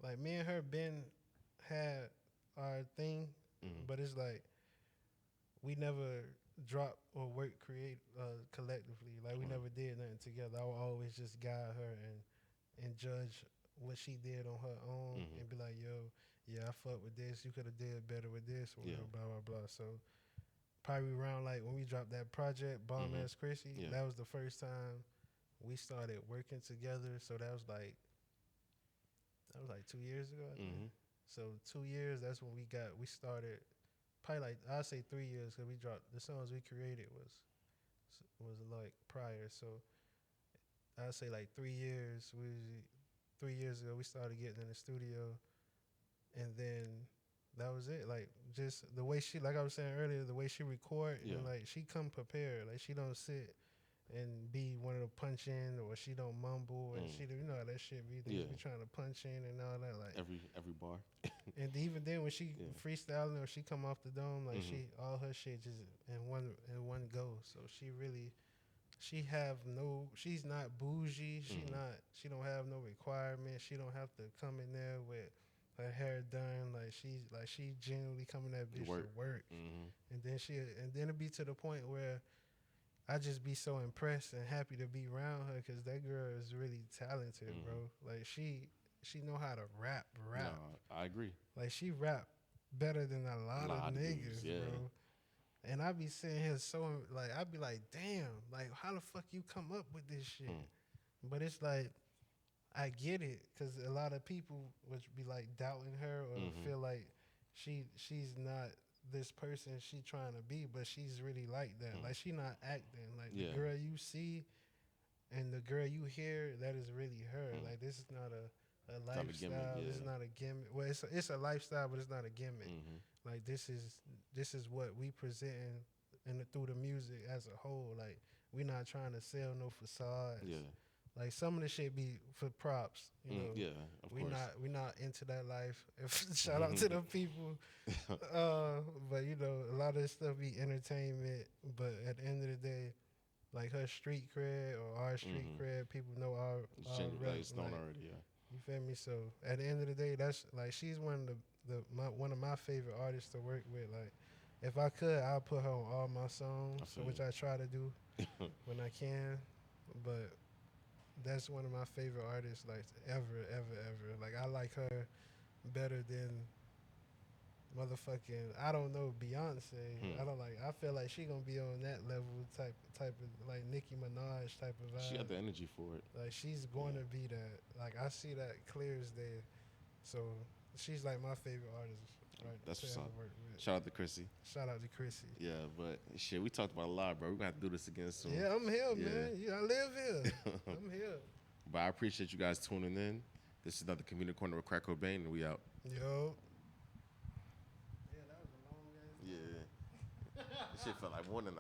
like me and her been had our thing, Mm-hmm. but it's like we never drop or work create collectively. Like we Right. never did nothing together. I would always just guide her and judge what she did on her own Mm-hmm. and be like, yo, yeah, I fuck with this. You could have did better with this or Yeah. blah blah blah. So probably around like when we dropped that project, Bomb Mm-hmm. Ass Chrissy, Yeah. that was the first time we started working together. So that was like 2 years ago, I think. Mm-hmm. So 2 years, that's when we started. Probably like I'd say 3 years because we dropped the songs we created was like prior. So I'd say like 3 years. 3 years ago we started getting in the studio, and then that was it. Like just the way she, like I was saying earlier, the way she record Yeah. and like she come prepared. Like she don't sit and be one of the punch in, or she don't mumble and she do, you know how that shit be. They Yeah. be trying to punch in and all that. Like Every bar. and even then when she Yeah. freestyling or she come off the dome, like Mhm. she all her shit just in one go. So she have no, she's not bougie. She don't have no requirements. She don't have to come in there with her hair done. Like she genuinely come in that bitch to work. Mm-hmm. And then it be to the point where I just be so impressed and happy to be around her because that girl is really talented, bro. Like she know how to rap. No, I agree. Like she rap better than a lot of dudes, niggas, yeah. bro. And I be sitting here so like I be like, damn, like how the fuck you come up with this shit? But it's like I get it because a lot of people would be like doubting her or feel like she's not this person she trying to be, but she's really like that. Like she not acting. Like the girl you see and the girl you hear, that is really her. Like this is not a lifestyle. Gimmick, This is not a gimmick. Well, it's a lifestyle, but it's not a gimmick. Like this is what we presenting through the music as a whole. Like we not trying to sell no facades. Yeah. Like some of the shit be for props, you know. Yeah, of course. We not into that life. Shout out to the people. But you know, a lot of this stuff be entertainment. But at the end of the day, like her street cred or our street cred, people know our like it's known already, yeah. You feel me? So at the end of the day, that's like she's one of one of my favorite artists to work with. Like if I could, I'll put her on all my songs, which I try to do when I can. But that's one of my favorite artists, like ever. Like I like her better than motherfucking, I don't know, Beyonce. I feel like she gonna be on that level type of like Nicki Minaj type of vibe. She got the energy for it. Like she's going to be that. Like I see that clear as day. So she's like my favorite artist. Right. That's what's up. Shout out to Chrissy. Shout out to Chrissy. Yeah, but shit, we talked about a lot, bro. We're gonna have to do this again soon. Yeah, I'm here, man. Yeah, I live here. I'm here. But I appreciate you guys tuning in. This is another Camino Corner with Cracc Cobain, and we out. Yo. Yeah, that was a long ass. Yeah. This shit felt like more than